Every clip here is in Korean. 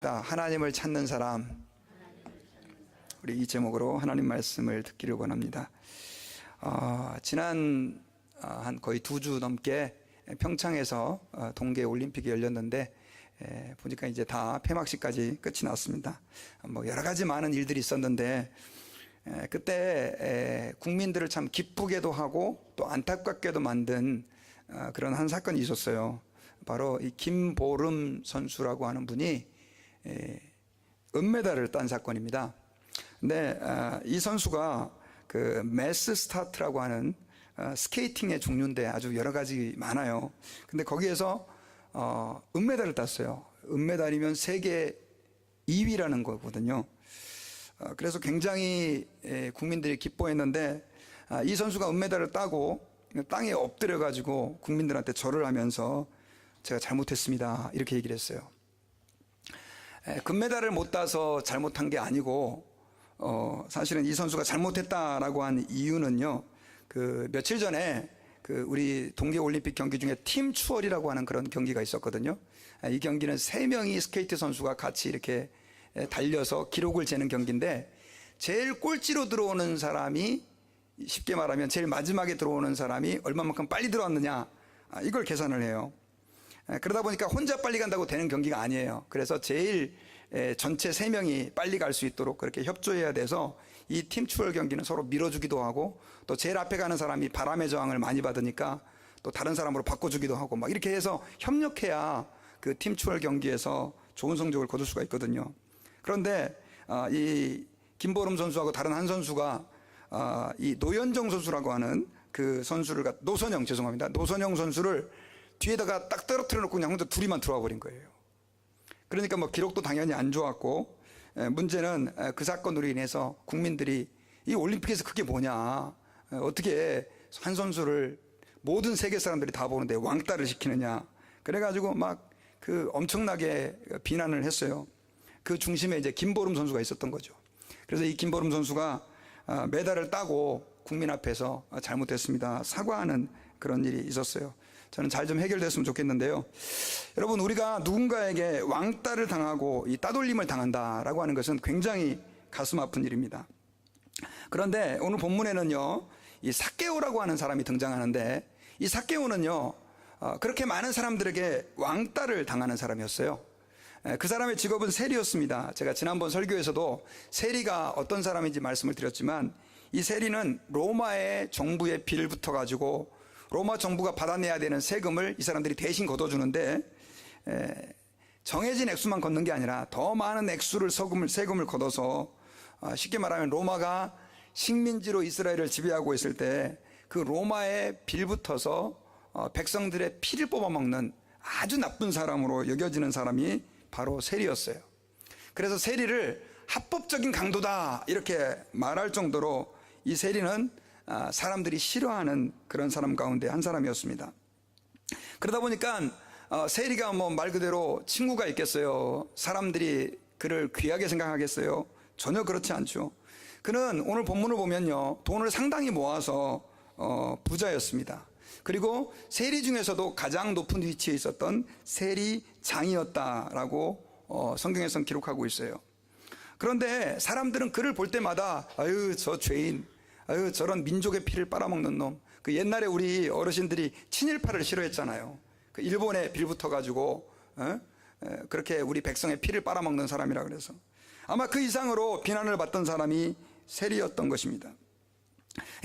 하나님을 찾는 사람, 우리 이 제목으로 하나님 말씀을 듣기를 원합니다. 지난 한 거의 2주 넘게 평창에서 동계 올림픽이 열렸는데 보니까 이제 다 폐막식까지 끝이 났습니다. 뭐 여러 가지 많은 일들이 있었는데 그때 국민들을 참 기쁘게도 하고 또 안타깝게도 만든 그런 한 사건이 있었어요. 바로 이 김보름 선수라고 하는 분이 은메달을 딴 사건입니다. 근데 이 선수가 그 매스 스타트라고 하는 스케이팅의 종류인데 아주 여러 가지 많아요. 근데 거기에서 은메달을 땄어요. 은메달이면 세계 2위라는 거거든요. 그래서 굉장히 국민들이 기뻐했는데 이 선수가 은메달을 따고 땅에 엎드려 가지고 국민들한테 절을 하면서 제가 잘못했습니다 이렇게 얘기를 했어요. 금메달을 못 따서 잘못한 게 아니고 사실은 이 선수가 잘못했다라고 한 이유는요, 그 며칠 전에 그 우리 동계올림픽 경기 중에 팀 추월이라고 하는 그런 경기가 있었거든요. 이 경기는 3명이 스케이트 선수가 같이 이렇게 달려서 기록을 재는 경기인데 제일 꼴찌로 들어오는 사람이, 쉽게 말하면 제일 마지막에 들어오는 사람이 얼마만큼 빨리 들어왔느냐, 이걸 계산을 해요. 그러다 보니까 혼자 빨리 간다고 되는 경기가 아니에요. 그래서 제일 전체 3명이 빨리 갈 수 있도록 그렇게 협조해야 돼서 이 팀 추월 경기는 서로 밀어주기도 하고 또 제일 앞에 가는 사람이 바람의 저항을 많이 받으니까 또 다른 사람으로 바꿔주기도 하고 막 이렇게 해서 협력해야 그 팀 추월 경기에서 좋은 성적을 거둘 수가 있거든요. 그런데 이 김보름 선수하고 다른 한 선수가 이 노현정 선수라고 하는 그 선수를 노선영 선수를 뒤에다가 딱 떨어뜨려 놓고 그냥 혼자 둘이만 들어와 버린 거예요. 그러니까 뭐 기록도 당연히 안 좋았고, 문제는 그 사건으로 인해서 국민들이 이 올림픽에서 그게 뭐냐, 어떻게 한 선수를 모든 세계 사람들이 다 보는데 왕따를 시키느냐, 그래가지고 막 그 엄청나게 비난을 했어요. 그 중심에 이제 김보름 선수가 있었던 거죠. 그래서 이 김보름 선수가 메달을 따고 국민 앞에서 잘못했습니다 사과하는 그런 일이 있었어요. 저는 잘 좀 해결됐으면 좋겠는데요. 여러분, 우리가 누군가에게 왕따를 당하고 이 따돌림을 당한다라고 하는 것은 굉장히 가슴 아픈 일입니다. 그런데 오늘 본문에는요, 이 삭개오라고 하는 사람이 등장하는데 이 삭개오는요, 그렇게 많은 사람들에게 왕따를 당하는 사람이었어요. 그 사람의 직업은 세리였습니다. 제가 지난번 설교에서도 세리가 어떤 사람인지 말씀을 드렸지만 이 세리는 로마의 정부에 빌 붙어가지고 로마 정부가 받아내야 되는 세금을 이 사람들이 대신 걷어주는데 정해진 액수만 걷는 게 아니라 더 많은 액수를 세금을 걷어서 쉽게 말하면 로마가 식민지로 이스라엘을 지배하고 있을 때 그 로마에 빌 붙어서 백성들의 피를 뽑아먹는 아주 나쁜 사람으로 여겨지는 사람이 바로 세리였어요. 그래서 세리를 합법적인 강도다 이렇게 말할 정도로 이 세리는 사람들이 싫어하는 그런 사람 가운데 한 사람이었습니다. 그러다 보니까 세리가 뭐 말 그대로 친구가 있겠어요? 사람들이 그를 귀하게 생각하겠어요? 전혀 그렇지 않죠. 그는 오늘 본문을 보면요, 돈을 상당히 모아서 부자였습니다. 그리고 세리 중에서도 가장 높은 위치에 있었던 세리장이었다라고 성경에서는 기록하고 있어요. 그런데 사람들은 그를 볼 때마다 아유 저 죄인, 아유 저런 민족의 피를 빨아먹는 놈. 그 옛날에 우리 어르신들이 친일파를 싫어했잖아요. 그 일본에 빌붙어 가지고 그렇게 우리 백성의 피를 빨아먹는 사람이라 그래서 아마 그 이상으로 비난을 받던 사람이 세리였던 것입니다.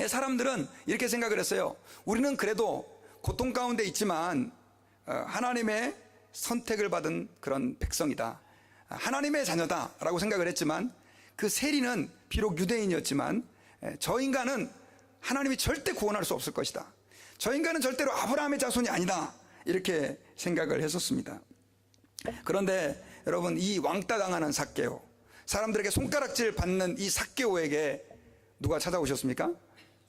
사람들은 이렇게 생각을 했어요. 우리는 그래도 고통 가운데 있지만 하나님의 선택을 받은 그런 백성이다, 하나님의 자녀다라고 생각을 했지만 그 세리는 비록 유대인이었지만 저 인간은 하나님이 절대 구원할 수 없을 것이다, 저 인간은 절대로 아브라함의 자손이 아니다 이렇게 생각을 했었습니다. 그런데 여러분, 이 왕따 당하는 삭개오, 사람들에게 손가락질 받는 이 삭개오에게 누가 찾아오셨습니까?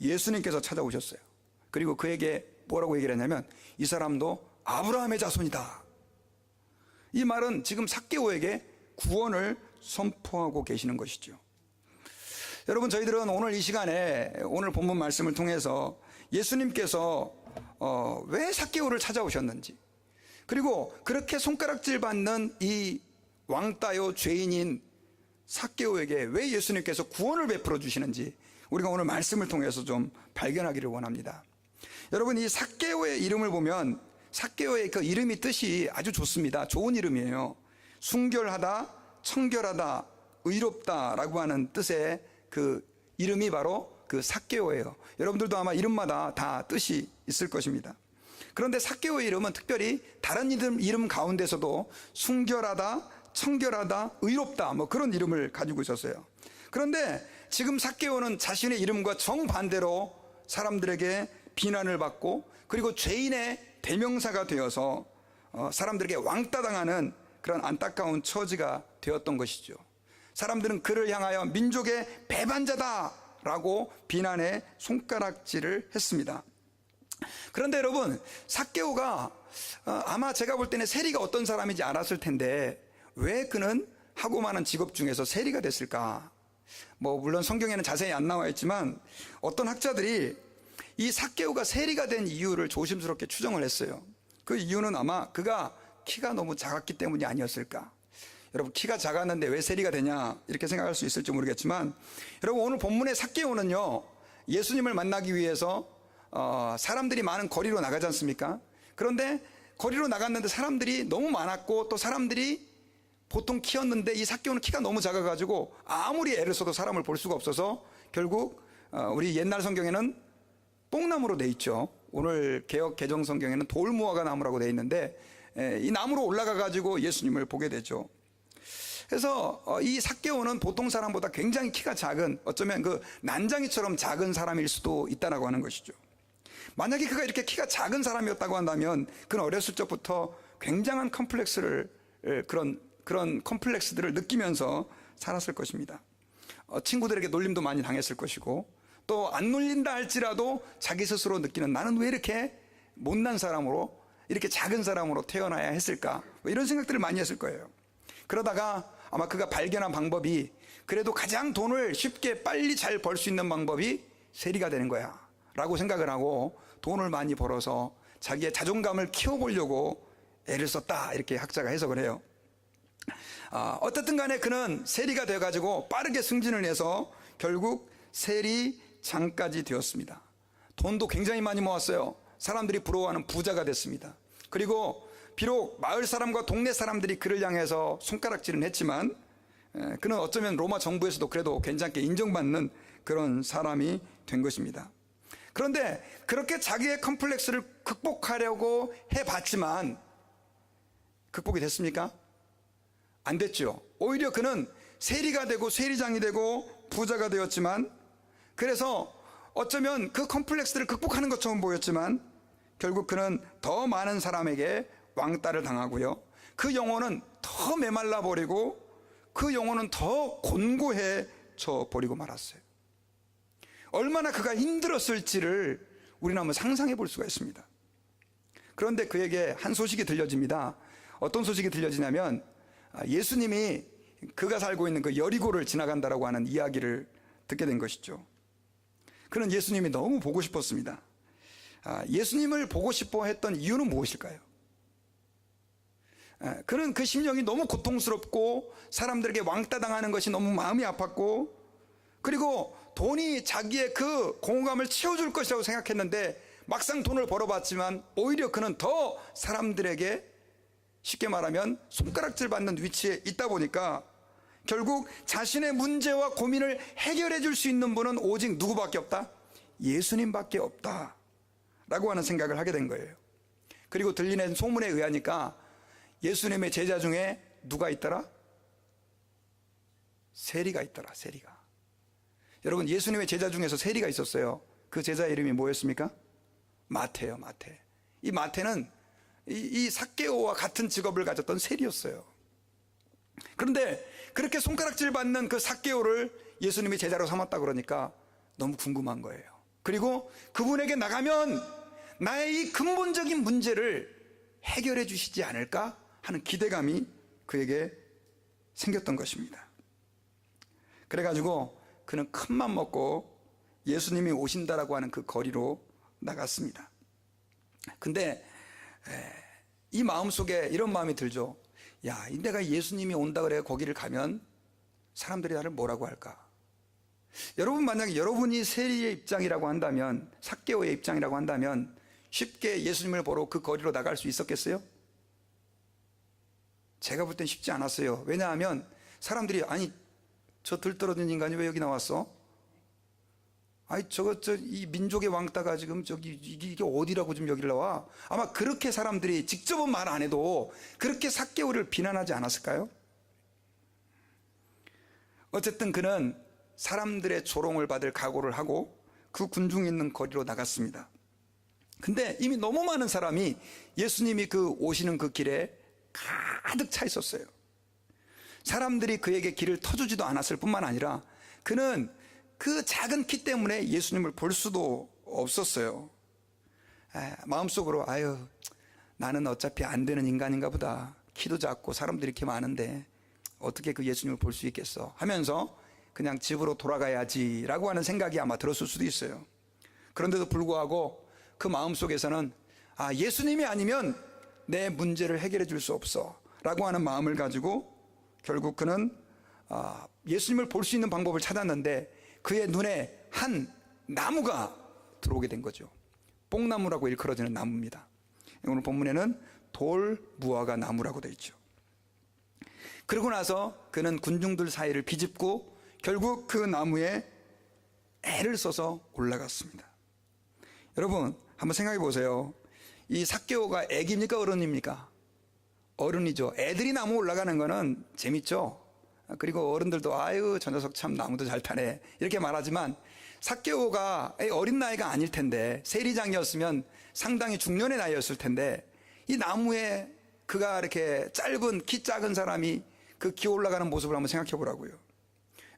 예수님께서 찾아오셨어요. 그리고 그에게 뭐라고 얘기를 했냐면 이 사람도 아브라함의 자손이다. 이 말은 지금 삭개오에게 구원을 선포하고 계시는 것이죠. 여러분, 저희들은 오늘 이 시간에 오늘 본문 말씀을 통해서 예수님께서 왜 삭개오를 찾아오셨는지, 그리고 그렇게 손가락질 받는 이 왕따요 죄인인 삭개오에게 왜 예수님께서 구원을 베풀어 주시는지 우리가 오늘 말씀을 통해서 좀 발견하기를 원합니다. 여러분, 이 삭개오의 이름을 보면 삭개오의 그 이름이 뜻이 아주 좋습니다. 좋은 이름이에요. 순결하다, 청결하다, 의롭다라고 하는 뜻의 그 이름이 바로 그 삭개오예요. 여러분들도 아마 이름마다 다 뜻이 있을 것입니다. 그런데 삭개오의 이름은 특별히 다른 이름 가운데서도 순결하다, 청결하다, 의롭다 뭐 그런 이름을 가지고 있었어요. 그런데 지금 삭개오는 자신의 이름과 정반대로 사람들에게 비난을 받고 그리고 죄인의 대명사가 되어서 사람들에게 왕따당하는 그런 안타까운 처지가 되었던 것이죠. 사람들은 그를 향하여 민족의 배반자다라고 비난의 손가락질을 했습니다. 그런데 여러분, 삭개오가 아마 제가 볼 때는 세리가 어떤 사람인지 알았을 텐데 왜 그는 하고 많은 직업 중에서 세리가 됐을까? 뭐 물론 성경에는 자세히 안 나와 있지만 어떤 학자들이 이 삭개오가 세리가 된 이유를 조심스럽게 추정을 했어요. 그 이유는 아마 그가 키가 너무 작았기 때문이 아니었을까? 여러분, 키가 작았는데 왜 세리가 되냐 이렇게 생각할 수 있을지 모르겠지만, 여러분 오늘 본문의 삭개오는요 예수님을 만나기 위해서 사람들이 많은 거리로 나가지 않습니까? 그런데 거리로 나갔는데 사람들이 너무 많았고 또 사람들이 보통 키였는데 이 삭개오는 키가 너무 작아가지고 아무리 애를 써도 사람을 볼 수가 없어서 결국 우리 옛날 성경에는 뽕나무로 돼 있죠. 오늘 개역 개정 성경에는 돌무화과 나무라고 돼 있는데 이 나무로 올라가가지고 예수님을 보게 되죠. 그래서 이 삭개오는 보통 사람보다 굉장히 키가 작은, 어쩌면 그 난장이처럼 작은 사람일 수도 있다라고 하는 것이죠. 만약에 그가 이렇게 키가 작은 사람이었다고 한다면 그는 어렸을 적부터 굉장한 컴플렉스를 그런 컴플렉스들을 느끼면서 살았을 것입니다. 친구들에게 놀림도 많이 당했을 것이고 또 안 놀린다 할지라도 자기 스스로 느끼는 나는 왜 이렇게 못난 사람으로 이렇게 작은 사람으로 태어나야 했을까, 뭐 이런 생각들을 많이 했을 거예요. 그러다가 아마 그가 발견한 방법이 그래도 가장 돈을 쉽게 빨리 잘 벌 수 있는 방법이 세리가 되는 거야 라고 생각을 하고 돈을 많이 벌어서 자기의 자존감을 키워보려고 애를 썼다, 이렇게 학자가 해석을 해요. 어쨌든 간에 그는 세리가 되어가지고 빠르게 승진을 해서 결국 세리장까지 되었습니다. 돈도 굉장히 많이 모았어요. 사람들이 부러워하는 부자가 됐습니다. 그리고 비록 마을 사람과 동네 사람들이 그를 향해서 손가락질은 했지만 그는 어쩌면 로마 정부에서도 그래도 괜찮게 인정받는 그런 사람이 된 것입니다. 그런데 그렇게 자기의 컴플렉스를 극복하려고 해봤지만 극복이 됐습니까? 안 됐죠. 오히려 그는 세리가 되고 세리장이 되고 부자가 되었지만, 그래서 어쩌면 그 컴플렉스를 극복하는 것처럼 보였지만 결국 그는 더 많은 사람에게 왕따를 당하고요, 그 영혼은 더 메말라 버리고 그 영혼은 더 곤고해져 버리고 말았어요. 얼마나 그가 힘들었을지를 우리는 한번 상상해 볼 수가 있습니다. 그런데 그에게 한 소식이 들려집니다. 어떤 소식이 들려지냐면 예수님이 그가 살고 있는 그 여리고를 지나간다라고 하는 이야기를 듣게 된 것이죠. 그는 예수님이 너무 보고 싶었습니다. 예수님을 보고 싶어 했던 이유는 무엇일까요? 그는 그 심령이 너무 고통스럽고 사람들에게 왕따 당하는 것이 너무 마음이 아팠고, 그리고 돈이 자기의 그 공허감을 채워줄 것이라고 생각했는데 막상 돈을 벌어봤지만 오히려 그는 더 사람들에게 쉽게 말하면 손가락질 받는 위치에 있다 보니까 결국 자신의 문제와 고민을 해결해 줄 수 있는 분은 오직 누구밖에 없다? 예수님밖에 없다 라고 하는 생각을 하게 된 거예요. 그리고 들리는 소문에 의하니까 예수님의 제자 중에 누가 있더라? 세리가 있더라. 세리가. 여러분, 예수님의 제자 중에서 세리가 있었어요. 그 제자 이름이 뭐였습니까? 마태요. 마태. 이 마태는 이 삭개오와 같은 직업을 가졌던 세리였어요. 그런데 그렇게 손가락질 받는 그 삭개오를 예수님이 제자로 삼았다 그러니까 너무 궁금한 거예요. 그리고 그분에게 나가면 나의 이 근본적인 문제를 해결해 주시지 않을까 하는 기대감이 그에게 생겼던 것입니다. 그래가지고 그는 큰맘 먹고 예수님이 오신다라고 하는 그 거리로 나갔습니다. 근데 이 마음속에 이런 마음이 들죠. 야, 내가 예수님이 온다 그래 거기를 가면 사람들이 나를 뭐라고 할까? 여러분, 만약에 여러분이 세리의 입장이라고 한다면, 삭개오의 입장이라고 한다면 쉽게 예수님을 보러 그 거리로 나갈 수 있었겠어요? 제가 볼 땐 쉽지 않았어요. 왜냐하면 사람들이, 아니 저 들떨어진 인간이 왜 여기 나왔어? 아니 이 민족의 왕따가 지금 이게 어디라고 지금 여기를 나와? 아마 그렇게 사람들이 직접은 말 안 해도 그렇게 삭개오를 비난하지 않았을까요? 어쨌든 그는 사람들의 조롱을 받을 각오를 하고 그 군중이 있는 거리로 나갔습니다. 근데 이미 너무 많은 사람이 예수님이 그 오시는 그 길에 가득 차 있었어요. 사람들이 그에게 길을 터주지도 않았을 뿐만 아니라 그는 그 작은 키 때문에 예수님을 볼 수도 없었어요. 마음속으로, 아유, 나는 어차피 안 되는 인간인가 보다. 키도 작고 사람들이 이렇게 많은데 어떻게 그 예수님을 볼 수 있겠어 하면서 그냥 집으로 돌아가야지라고 하는 생각이 아마 들었을 수도 있어요. 그런데도 불구하고 그 마음속에서는, 아, 예수님이 아니면 내 문제를 해결해 줄 수 없어 라고 하는 마음을 가지고 결국 그는 예수님을 볼 수 있는 방법을 찾았는데 그의 눈에 한 나무가 들어오게 된 거죠. 뽕나무라고 일컬어지는 나무입니다. 오늘 본문에는 돌무화과 나무라고 되어 있죠. 그러고 나서 그는 군중들 사이를 비집고 결국 그 나무에 애를 써서 올라갔습니다. 여러분, 한번 생각해 보세요. 이 삭개오가 애기입니까 어른입니까? 어른이죠. 애들이 나무 올라가는 거는 재밌죠. 그리고 어른들도, 아유 저 녀석 참 나무도 잘 타네 이렇게 말하지만, 삭개오가 어린 나이가 아닐 텐데, 세리장이었으면 상당히 중년의 나이였을 텐데, 이 나무에 그가 이렇게 짧은 키 작은 사람이 그 기어 올라가는 모습을 한번 생각해 보라고요.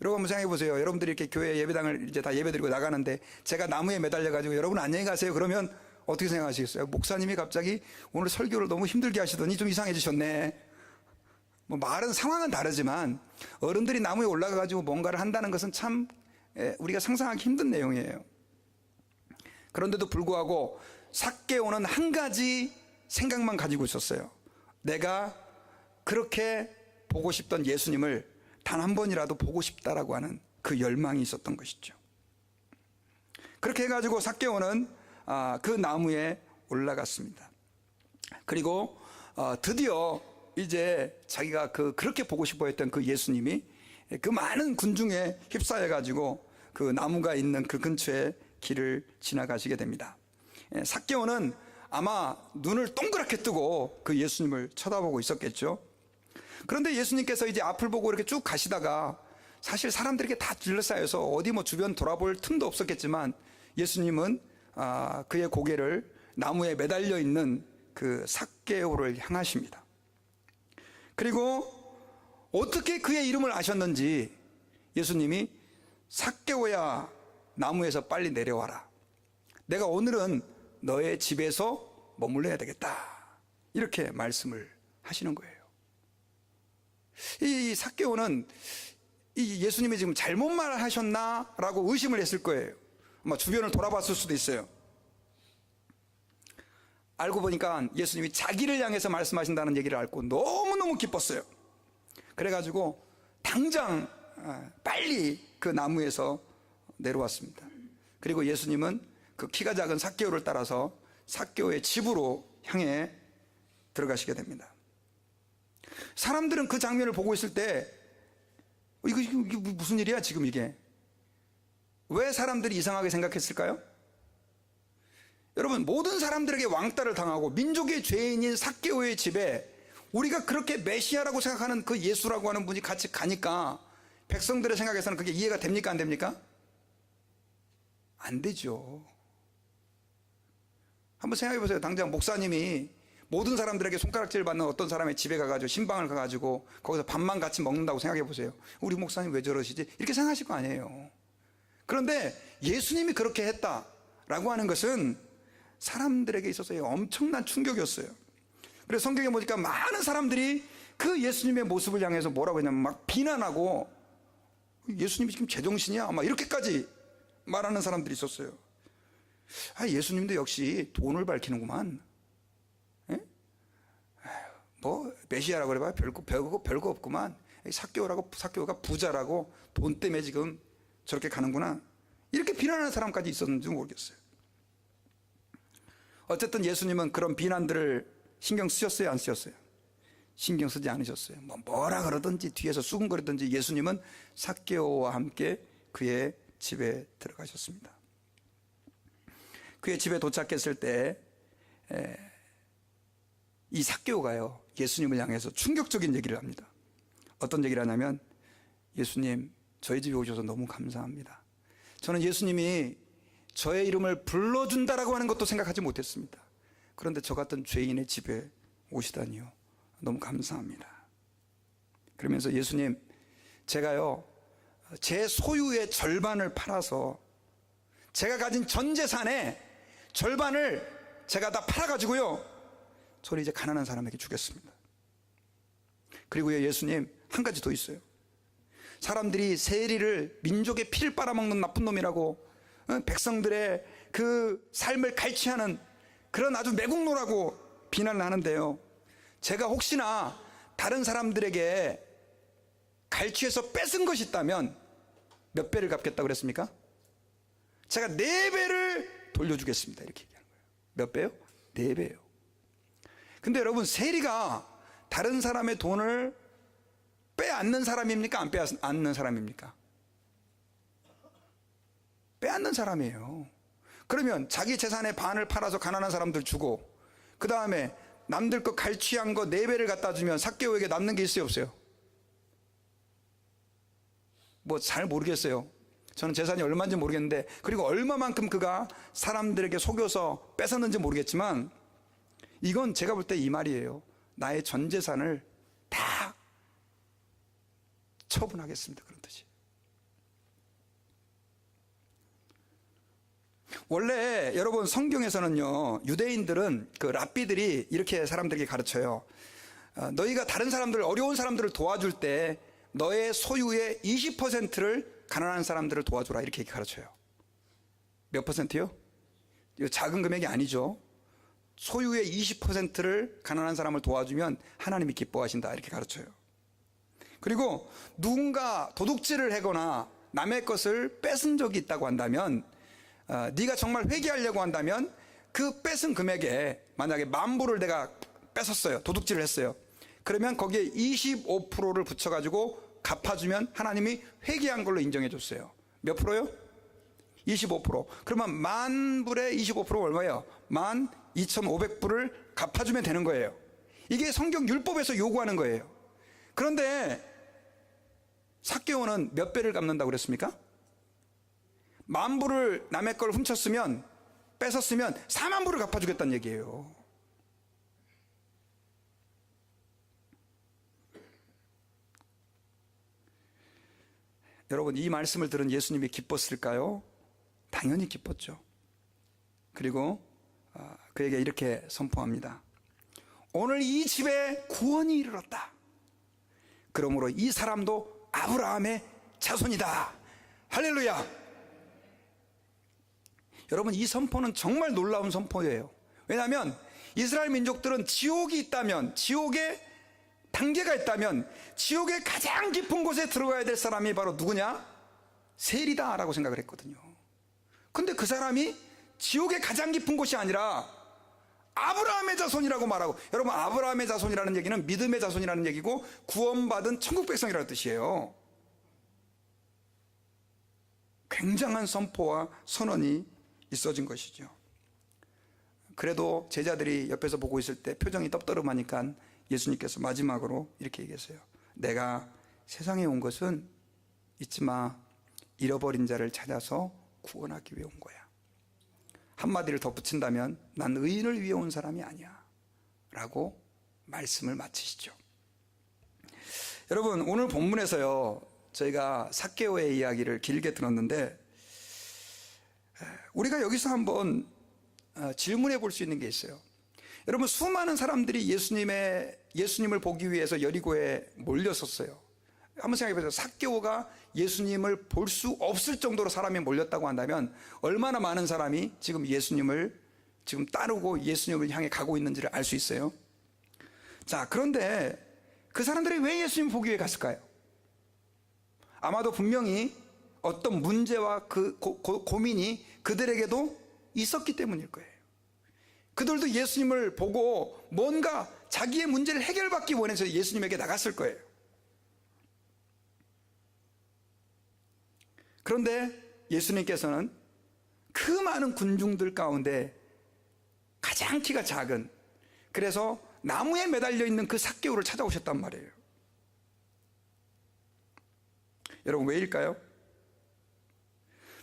여러분 한번 생각해 보세요. 여러분들이 이렇게 교회 예배당을 이제 다 예배드리고 나가는데 제가 나무에 매달려 가지고 여러분 안녕히 가세요 그러면 어떻게 생각하시겠어요? 목사님이 갑자기 오늘 설교를 너무 힘들게 하시더니 좀 이상해지셨네. 뭐 말은 상황은 다르지만 어른들이 나무에 올라가 가지고 뭔가를 한다는 것은 참 우리가 상상하기 힘든 내용이에요. 그런데도 불구하고 삭개오는 한 가지 생각만 가지고 있었어요. 내가 그렇게 보고 싶던 예수님을 단 한 번이라도 보고 싶다라고 하는 그 열망이 있었던 것이죠. 그렇게 해가지고 삭개오는 그 나무에 올라갔습니다. 그리고 드디어 이제 자기가 그렇게 보고 싶어 했던 그 예수님이 그 많은 군중에 휩싸여 가지고 그 나무가 있는 그 근처에 길을 지나가시게 됩니다. 삭개오는 아마 눈을 동그랗게 뜨고 그 예수님을 쳐다보고 있었겠죠. 그런데 예수님께서 이제 앞을 보고 이렇게 쭉 가시다가 사실 사람들에게 다 둘러싸여서 어디 뭐 주변 돌아볼 틈도 없었겠지만 예수님은 그의 고개를 나무에 매달려 있는 그 삭개오를 향하십니다. 그리고 어떻게 그의 이름을 아셨는지 예수님이, 삭개오야 나무에서 빨리 내려와라. 내가 오늘은 너의 집에서 머물러야 되겠다. 이렇게 말씀을 하시는 거예요. 이 삭개오는 이 예수님이 지금 잘못 말하셨나라고 의심을 했을 거예요. 아마 주변을 돌아봤을 수도 있어요. 알고 보니까 예수님이 자기를 향해서 말씀하신다는 얘기를 알고 너무너무 기뻤어요. 그래가지고 당장 빨리 그 나무에서 내려왔습니다. 그리고 예수님은 그 키가 작은 삭개오를 따라서 삭개오의 집으로 향해 들어가시게 됩니다. 사람들은 그 장면을 보고 있을 때 이게 무슨 일이야 지금 이게? 왜 사람들이 이상하게 생각했을까요? 여러분, 모든 사람들에게 왕따를 당하고 민족의 죄인인 삭개오의 집에 우리가 그렇게 메시아라고 생각하는 그 예수라고 하는 분이 같이 가니까 백성들의 생각에서는 그게 이해가 됩니까 안 됩니까? 안 되죠. 한번 생각해 보세요. 당장 목사님이 모든 사람들에게 손가락질 받는 어떤 사람의 집에 가가지고 신방을 가가지고 거기서 밥만 같이 먹는다고 생각해 보세요. 우리 목사님 왜 저러시지? 이렇게 생각하실 거 아니에요. 그런데 예수님이 그렇게 했다라고 하는 것은 사람들에게 있어서 엄청난 충격이었어요. 그래서 성경에 보니까 많은 사람들이 그 예수님의 모습을 향해서 뭐라고 했냐면 막 비난하고, 예수님이 지금 제정신이야? 막 이렇게까지 말하는 사람들이 있었어요. 예수님도 역시 돈을 밝히는구만. 뭐 메시아라고 그래봐야 별거 없구만. 삭개오가 부자라고 돈 때문에 지금 저렇게 가는구나. 이렇게 비난하는 사람까지 있었는지 모르겠어요. 어쨌든 예수님은 그런 비난들을 신경 쓰셨어요, 안 쓰셨어요? 신경 쓰지 않으셨어요. 뭐라 그러든지 뒤에서 수근거리든지 예수님은 삭개오와 함께 그의 집에 들어가셨습니다. 그의 집에 도착했을 때 이 삭개오가요, 예수님을 향해서 충격적인 얘기를 합니다. 어떤 얘기를 하냐면, 예수님, 저희 집에 오셔서 너무 감사합니다. 저는 예수님이 저의 이름을 불러준다라고 하는 것도 생각하지 못했습니다. 그런데 저 같은 죄인의 집에 오시다니요, 너무 감사합니다. 그러면서 예수님, 제가요, 제 소유의 절반을 팔아서 제가 가진 전 재산의 절반을 제가 다 팔아가지고요, 저를 이제 가난한 사람에게 주겠습니다. 그리고 예수님, 한 가지 더 있어요. 사람들이 세리를 민족의 피를 빨아먹는 나쁜 놈이라고, 백성들의 그 삶을 갈취하는 그런 아주 매국노라고 비난을 하는데요, 제가 혹시나 다른 사람들에게 갈취해서 뺏은 것이 있다면 몇 배를 갚겠다고 그랬습니까? 제가 4배를 돌려주겠습니다, 이렇게 얘기하는 거예요. 몇 배요? 4배요. 근데 여러분, 세리가 다른 사람의 돈을 빼앗는 사람입니까? 안 빼앗는 사람입니까? 빼앗는 사람이에요. 그러면 자기 재산의 반을 팔아서 가난한 사람들 주고, 그 다음에 남들 거 갈취한 거 4배를 갖다 주면 삭개오에게 남는 게 있어요, 없어요? 뭐 잘 모르겠어요. 저는 재산이 얼마인지 모르겠는데, 그리고 얼마만큼 그가 사람들에게 속여서 뺏었는지 모르겠지만, 이건 제가 볼 때 이 말이에요. 나의 전 재산을 다 처분하겠습니다, 그런 뜻이에요. 원래 여러분, 성경에서는요, 유대인들은, 그 랍비들이 이렇게 사람들에게 가르쳐요. 너희가 다른 사람들, 어려운 사람들을 도와줄 때 너의 소유의 20%를 가난한 사람들을 도와줘라, 이렇게 가르쳐요. 몇 퍼센트요? 이거 작은 금액이 아니죠. 소유의 20%를 가난한 사람을 도와주면 하나님이 기뻐하신다, 이렇게 가르쳐요. 그리고 누군가 도둑질을 하거나 남의 것을 뺏은 적이 있다고 한다면, 네가 정말 회개하려고 한다면 그 뺏은 금액에 만약에 10,000불을 내가 뺏었어요, 도둑질을 했어요. 그러면 거기에 25%를 붙여가지고 갚아주면 하나님이 회개한 걸로 인정해 줬어요. 몇 프로요? 25%. 그러면 10,000불에 25%가 얼마예요? 12,500불을 갚아주면 되는 거예요. 이게 성경 율법에서 요구하는 거예요. 그런데 삭개오는 몇 배를 갚는다고 그랬습니까? 10,000불을 남의 걸 훔쳤으면, 뺏었으면 40,000불을 갚아주겠다는 얘기예요. 여러분, 이 말씀을 들은 예수님이 기뻤을까요? 당연히 기뻤죠. 그리고 그에게 이렇게 선포합니다. 오늘 이 집에 구원이 이르렀다. 그러므로 이 사람도 아브라함의 자손이다. 할렐루야. 여러분, 이 선포는 정말 놀라운 선포예요. 왜냐하면 이스라엘 민족들은 지옥이 있다면, 지옥에 단계가 있다면 지옥의 가장 깊은 곳에 들어가야 될 사람이 바로 누구냐? 세리다라고 생각을 했거든요. 근데 그 사람이 지옥의 가장 깊은 곳이 아니라 아브라함의 자손이라고 말하고, 여러분, 아브라함의 자손이라는 얘기는 믿음의 자손이라는 얘기고 구원받은 천국 백성이라는 뜻이에요. 굉장한 선포와 선언이 있어진 것이죠. 그래도 제자들이 옆에서 보고 있을 때 표정이 떡떠름하니까 예수님께서 마지막으로 이렇게 얘기했어요. 내가 세상에 온 것은 잊지 마, 잃어버린 자를 찾아서 구원하기 위해 온 거야. 한마디를 덧붙인다면 난 의인을 위해 온 사람이 아니야 라고 말씀을 마치시죠. 여러분, 오늘 본문에서요, 저희가 삭개오의 이야기를 길게 들었는데, 우리가 여기서 한번 질문해 볼 수 있는 게 있어요. 여러분, 수많은 사람들이 예수님을 보기 위해서 여리고에 몰렸었어요. 한번 생각해 보세요. 삭개오가 예수님을 볼 수 없을 정도로 사람이 몰렸다고 한다면 얼마나 많은 사람이 지금 예수님을 지금 따르고 예수님을 향해 가고 있는지를 알 수 있어요. 자, 그런데 그 사람들이 왜 예수님 보기 위해 갔을까요? 아마도 분명히 어떤 문제와 그 고민이 그들에게도 있었기 때문일 거예요. 그들도 예수님을 보고 뭔가 자기의 문제를 해결받기 원해서 예수님에게 나갔을 거예요. 그런데 예수님께서는 그 많은 군중들 가운데 가장 키가 작은, 그래서 나무에 매달려 있는 그 삭개오를 찾아오셨단 말이에요. 여러분, 왜일까요?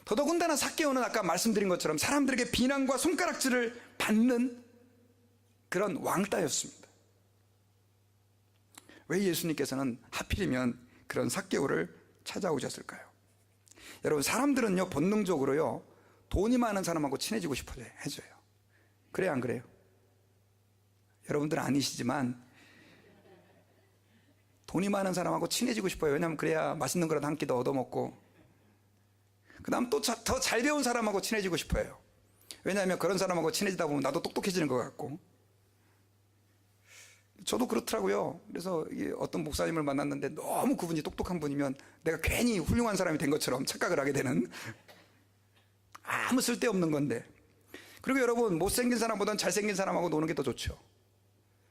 더더군다나 삭개오는 아까 말씀드린 것처럼 사람들에게 비난과 손가락질을 받는 그런 왕따였습니다. 왜 예수님께서는 하필이면 그런 삭개오를 찾아오셨을까요? 여러분, 사람들은요, 본능적으로요, 돈이 많은 사람하고 친해지고 싶어 해줘요. 그래요, 안 그래요? 여러분들은 아니시지만 돈이 많은 사람하고 친해지고 싶어요. 왜냐하면 그래야 맛있는 거라도 한 끼 더 얻어먹고, 그 다음 또 더 잘 배운 사람하고 친해지고 싶어요. 왜냐하면 그런 사람하고 친해지다 보면 나도 똑똑해지는 것 같고. 저도 그렇더라고요. 그래서 어떤 목사님을 만났는데 너무 그분이 똑똑한 분이면 내가 괜히 훌륭한 사람이 된 것처럼 착각을 하게 되는, 아무 쓸데없는 건데. 그리고 여러분, 못생긴 사람보다는 잘생긴 사람하고 노는 게 더 좋죠.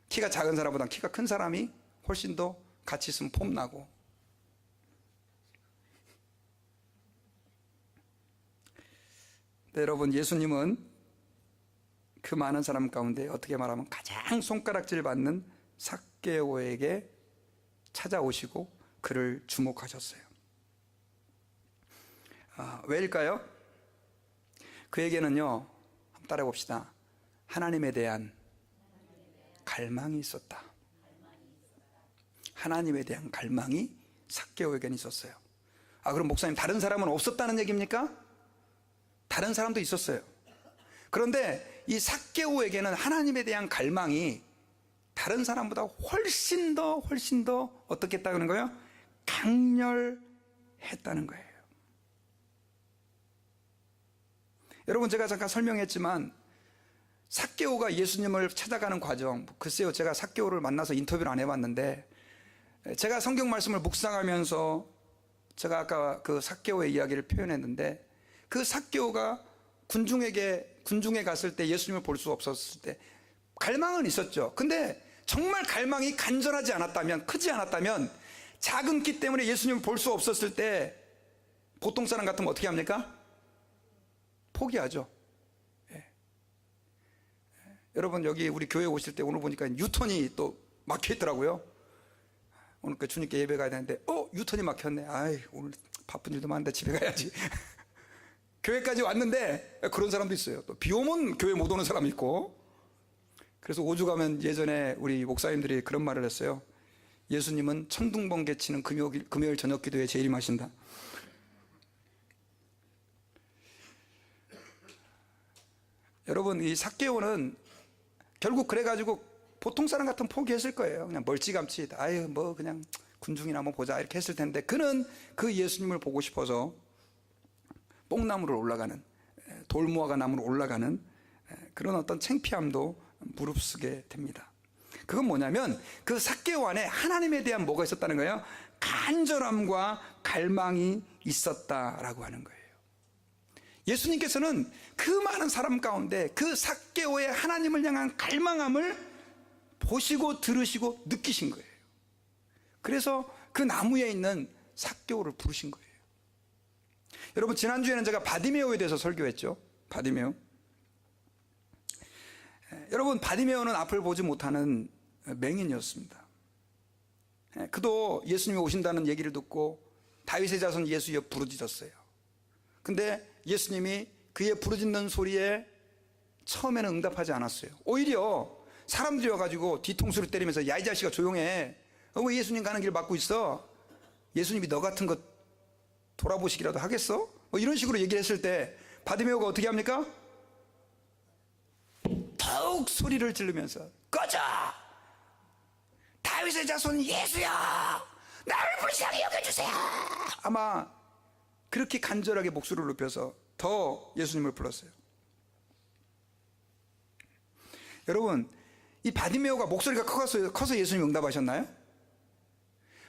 키가 작은 사람보다는 키가 큰 사람이 훨씬 더 같이 있으면 폼나고. 네, 여러분, 예수님은 그 많은 사람 가운데 어떻게 말하면 가장 손가락질 받는 삭개오에게 찾아오시고 그를 주목하셨어요. 왜일까요? 그에게는요, 한번 따라해 봅시다. 하나님에 대한 갈망이 있었다. 하나님에 대한 갈망이 삭개오에게는 있었어요. 그럼 목사님, 다른 사람은 없었다는 얘기입니까? 다른 사람도 있었어요. 그런데 이 삭개오에게는 하나님에 대한 갈망이 다른 사람보다 훨씬 더 어떻게 했다는 거예요? 강렬했다는 거예요. 여러분, 제가 잠깐 설명했지만 삭개오가 예수님을 찾아가는 과정, 글쎄요, 제가 삭개오를 만나서 인터뷰를 안 해봤는데, 제가 성경 말씀을 묵상하면서 제가 아까 그 삭개오의 이야기를 표현했는데, 그 삭개오가 군중에 갔을 때 예수님을 볼 수 없었을 때 갈망은 있었죠. 근데 정말 갈망이 간절하지 않았다면, 크지 않았다면, 작은 키 때문에 예수님을 볼 수 없었을 때 보통 사람 같으면 어떻게 합니까? 포기하죠. 여러분, 여기 우리 교회 오실 때 오늘 보니까 유턴이 또 막혀 있더라고요. 오늘 그 주님께 예배 가야 되는데 유턴이 막혔네. 오늘 바쁜 일도 많은데 집에 가야지. 교회까지 왔는데 그런 사람도 있어요. 또 비 오면 교회 못 오는 사람이 있고. 그래서 오죽하면 예전에 우리 목사님들이 그런 말을 했어요. 예수님은 천둥번개 치는 금요일 저녁 기도에 재림하신다. 여러분, 이 삭개오는 결국 그래가지고 보통 사람 같으면 포기했을 거예요. 그냥 멀찌감치 뭐 그냥 군중이나 한번 보자 이렇게 했을 텐데, 그는 그 예수님을 보고 싶어서 뽕나무를 올라가는, 돌무화과 나무로 올라가는 그런 어떤 창피함도 무릅쓰게 됩니다. 그건 뭐냐면 그 삭개오 안에 하나님에 대한 뭐가 있었다는 거예요? 간절함과 갈망이 있었다라고 하는 거예요. 예수님께서는 그 많은 사람 가운데 그 삭개오의 하나님을 향한 갈망함을 보시고 들으시고 느끼신 거예요. 그래서 그 나무에 있는 삭개오를 부르신 거예요. 여러분, 지난주에는 제가 바디메오에 대해서 설교했죠. 바디메오. 여러분, 바디메오는 앞을 보지 못하는 맹인이었습니다. 그도 예수님이 오신다는 얘기를 듣고 다윗의 자손 예수 옆 부르짖었어요. 근데 예수님이 그의 부르짖는 소리에 처음에는 응답하지 않았어요. 오히려 사람들이 와가지고 뒤통수를 때리면서 야, 이 자식아 조용해. 왜 예수님 가는 길 막고 있어? 예수님이 너 같은 것 돌아보시기라도 하겠어? 뭐 이런 식으로 얘기를 했을 때 바디메오가 어떻게 합니까? 더욱 소리를 지르면서 꺼져! 다윗의 자손 예수야! 나를 불쌍히 여겨주세요! 아마 그렇게 간절하게 목소리를 높여서 더 예수님을 불렀어요. 여러분, 이 바디메오가 목소리가 커서 예수님 응답하셨나요?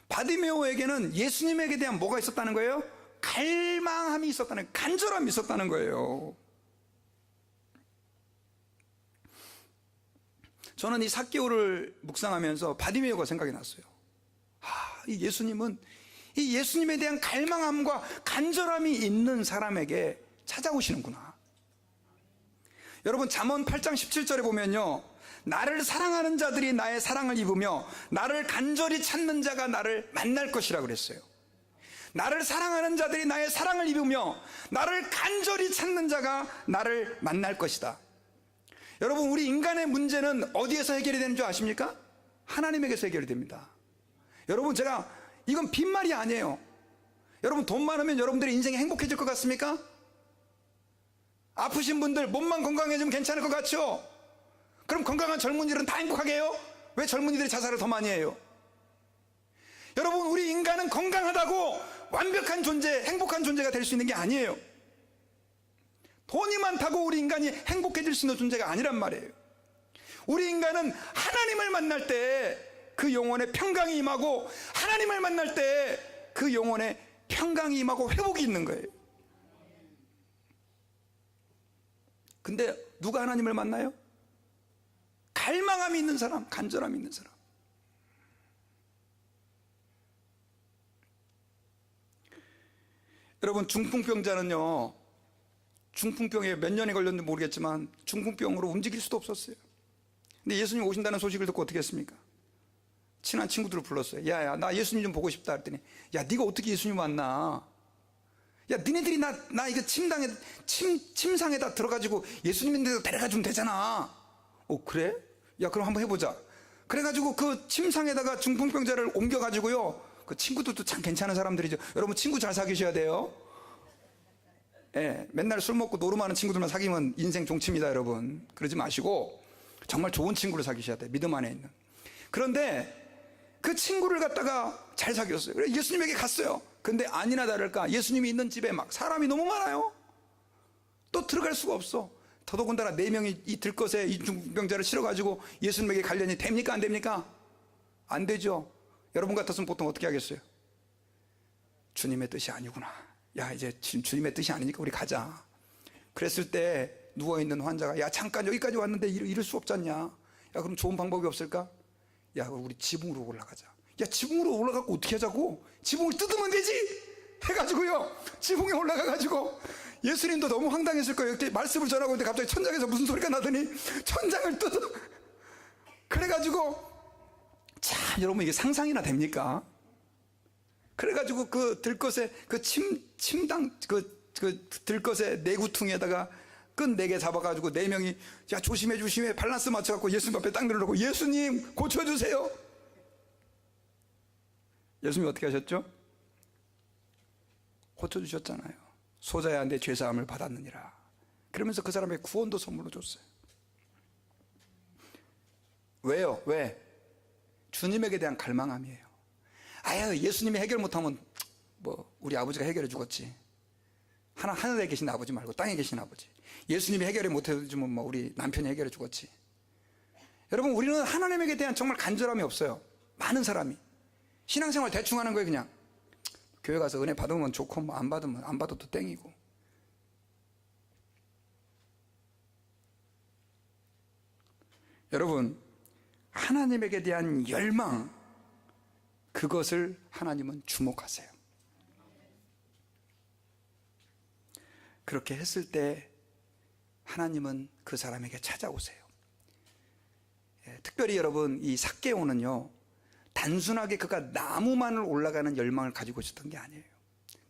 바디메오에게는 예수님에게 대한 뭐가 있었다는 거예요? 갈망함이 있었다는, 간절함이 있었다는 거예요. 저는 이 삭개오를 묵상하면서 바디메오가 생각이 났어요. 이 예수님은 이 예수님에 대한 갈망함과 간절함이 있는 사람에게 찾아오시는구나. 여러분, 잠언 8장 17절에 보면요, 나를 사랑하는 자들이 나의 사랑을 입으며 나를 간절히 찾는 자가 나를 만날 것이라 그랬어요. 나를 사랑하는 자들이 나의 사랑을 입으며 나를 간절히 찾는 자가 나를 만날 것이다. 여러분, 우리 인간의 문제는 어디에서 해결이 되는 줄 아십니까? 하나님에게서 해결이 됩니다. 여러분, 제가 이건 빈말이 아니에요. 여러분, 돈 많으면 여러분들의 인생이 행복해질 것 같습니까? 아프신 분들 몸만 건강해지면 괜찮을 것 같죠? 그럼 건강한 젊은이들은 다 행복하게 해요? 왜 젊은이들이 자살을 더 많이 해요? 여러분, 우리 인간은 건강하다고 완벽한 존재, 행복한 존재가 될 수 있는 게 아니에요. 돈이 많다고 우리 인간이 행복해질 수 있는 존재가 아니란 말이에요. 우리 인간은 하나님을 만날 때 그 영혼에 평강이 임하고, 하나님을 만날 때 그 영혼에 평강이 임하고 회복이 있는 거예요. 근데 누가 하나님을 만나요? 갈망함이 있는 사람, 간절함이 있는 사람. 여러분, 중풍병자는요, 중풍병에 몇 년이 걸렸는지 모르겠지만 중풍병으로 움직일 수도 없었어요. 근데 예수님 오신다는 소식을 듣고 어떻게 했습니까? 친한 친구들을 불렀어요. 야야, 나 예수님 좀 보고 싶다 했더니, 야, 네가 어떻게 예수님 만나? 야, 니네들이 나 이거 침상에다 들어가지고 예수님인데도 데려가 주면 되잖아. 그래? 야, 그럼 한번 해보자. 그래가지고 그 침상에다가 중풍병자를 옮겨가지고요, 그 친구들도 참 괜찮은 사람들이죠. 여러분, 친구 잘 사귀셔야 돼요. 예, 맨날 술 먹고 노름하는 친구들만 사귀면 인생 종칩니다, 여러분. 그러지 마시고 정말 좋은 친구를 사귀셔야 돼요. 믿음 안에 있는. 그런데 그 친구를 갖다가 잘 사귀었어요. 그래서 예수님에게 갔어요. 근데 아니나 다를까 예수님이 있는 집에 막 사람이 너무 많아요. 또 들어갈 수가 없어. 더더군다나 4명이 이 들것에 이 중풍병자를 실어가지고 예수님에게 가려니 됩니까, 안 됩니까? 안 되죠. 여러분 같았으면 보통 어떻게 하겠어요? 주님의 뜻이 아니구나. 야, 이제 주님의 뜻이 아니니까 우리 가자. 그랬을 때 누워있는 환자가, 야, 잠깐 여기까지 왔는데 이럴 수 없잖냐. 야, 그럼 좋은 방법이 없을까? 야, 우리 지붕으로 올라가자. 야, 지붕으로 올라가고 어떻게 하자고? 지붕을 뜯으면 되지. 해가지고요, 지붕에 올라가가지고, 예수님도 너무 황당했을 거예요. 이렇게 말씀을 전하고 있는데 갑자기 천장에서 무슨 소리가 나더니 천장을 뜯어. 그래가지고, 참, 여러분, 이게 상상이나 됩니까? 그래가지고 그 들것에 그 침당 그 들것에 내구퉁에다가 끈 4개 잡아가지고 4명이, 야, 조심해 밸런스 맞춰갖고 예수님 앞에 딱 내려놓고, 예수님 고쳐주세요. 예수님이 어떻게 하셨죠? 고쳐주셨잖아요. 소자야, 내 죄사함을 받았느니라. 그러면서 그 사람의 구원도 선물로 줬어요. 왜요? 왜? 주님에게 대한 갈망함이에요. 아유, 예수님이 해결 못하면 우리 아버지가 해결해 주겠지. 하늘에 계신 아버지 말고 땅에 계신 아버지. 예수님이 해결을 못해주면 우리 남편이 해결해 주겠지. 여러분, 우리는 하나님에게 대한 정말 간절함이 없어요. 많은 사람이 신앙생활 대충 하는 거예요. 그냥 교회 가서 은혜 받으면 좋고 안 받으면 안 받아도 땡이고. 여러분, 하나님에게 대한 열망, 그것을 하나님은 주목하세요. 그렇게 했을 때 하나님은 그 사람에게 찾아오세요. 특별히 여러분, 이 삭개오는요, 단순하게 그가 나무만을 올라가는 열망을 가지고 있었던 게 아니에요.